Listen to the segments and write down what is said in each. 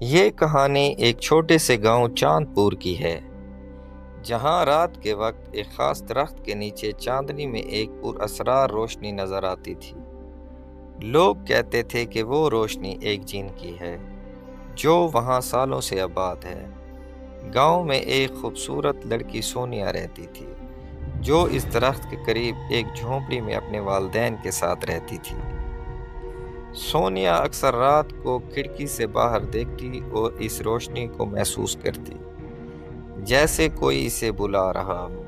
یہ کہانی ایک چھوٹے سے گاؤں چاندپور کی ہے، جہاں رات کے وقت ایک خاص درخت کے نیچے چاندنی میں ایک پر اسرار روشنی نظر آتی تھی۔ لوگ کہتے تھے کہ وہ روشنی ایک جن کی ہے جو وہاں سالوں سے آباد ہے۔ گاؤں میں ایک خوبصورت لڑکی سونیا رہتی تھی، جو اس درخت کے قریب ایک جھونپڑی میں اپنے والدین کے ساتھ رہتی تھی۔ سونیا اکثر رات کو کھڑکی سے باہر دیکھتی اور اس روشنی کو محسوس کرتی، جیسے کوئی اسے بلا رہا ہو۔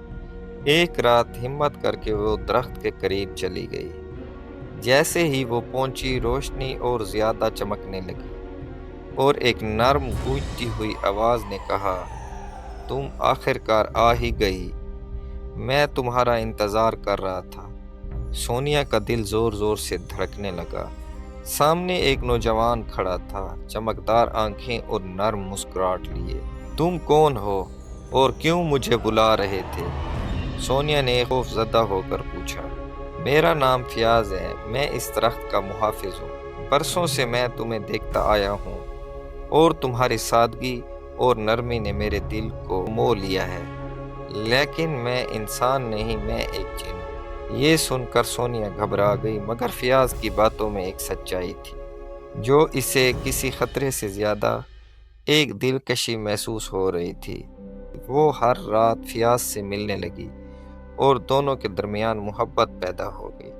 ایک رات ہمت کر کے وہ درخت کے قریب چلی گئی۔ جیسے ہی وہ پہنچی، روشنی اور زیادہ چمکنے لگی، اور ایک نرم گونجتی ہوئی آواز نے کہا، "تم آخرکار آ ہی گئی، میں تمہارا انتظار کر رہا تھا۔" سونیا کا دل زور زور سے دھڑکنے لگا۔ سامنے ایک نوجوان کھڑا تھا، چمکدار آنکھیں اور نرم مسکراہٹ لیے۔ "تم کون ہو اور کیوں مجھے بلا رہے تھے؟" سونیا نے خوف زدہ ہو کر پوچھا۔ "میرا نام فیاض ہے، میں اس درخت کا محافظ ہوں۔ برسوں سے میں تمہیں دیکھتا آیا ہوں اور تمہاری سادگی اور نرمی نے میرے دل کو مو لیا ہے، لیکن میں انسان نہیں، میں ایک جن ہوں۔" یہ سن کر سونیا گھبرا گئی، مگر فیاض کی باتوں میں ایک سچائی تھی جو اسے کسی خطرے سے زیادہ ایک دلکشی محسوس ہو رہی تھی۔ وہ ہر رات فیاض سے ملنے لگی اور دونوں کے درمیان محبت پیدا ہو گئی،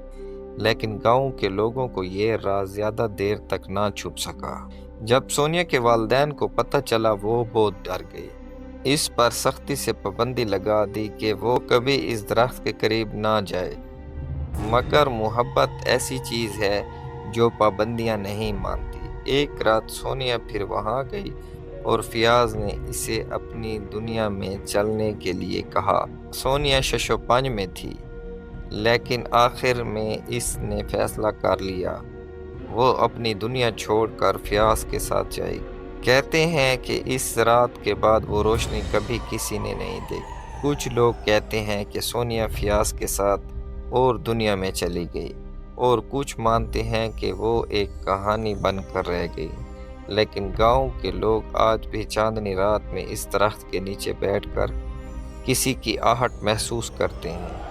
لیکن گاؤں کے لوگوں کو یہ راز زیادہ دیر تک نہ چھپ سکا۔ جب سونیا کے والدین کو پتہ چلا، وہ بہت ڈر گئے۔ اس پر سختی سے پابندی لگا دی کہ وہ کبھی اس درخت کے قریب نہ جائے، مگر محبت ایسی چیز ہے جو پابندیاں نہیں مانتی۔ ایک رات سونیا پھر وہاں گئی اور فیاض نے اسے اپنی دنیا میں چلنے کے لیے کہا۔ سونیا شش و پنج میں تھی، لیکن آخر میں اس نے فیصلہ کر لیا، وہ اپنی دنیا چھوڑ کر فیاض کے ساتھ جائے گی۔ کہتے ہیں کہ اس رات کے بعد وہ روشنی کبھی کسی نے نہیں دیکھی۔ کچھ لوگ کہتے ہیں کہ سونیا فیاض کے ساتھ اور دنیا میں چلی گئی، اور کچھ مانتے ہیں کہ وہ ایک کہانی بن کر رہ گئی، لیکن گاؤں کے لوگ آج بھی چاندنی رات میں اس درخت کے نیچے بیٹھ کر کسی کی آہٹ محسوس کرتے ہیں۔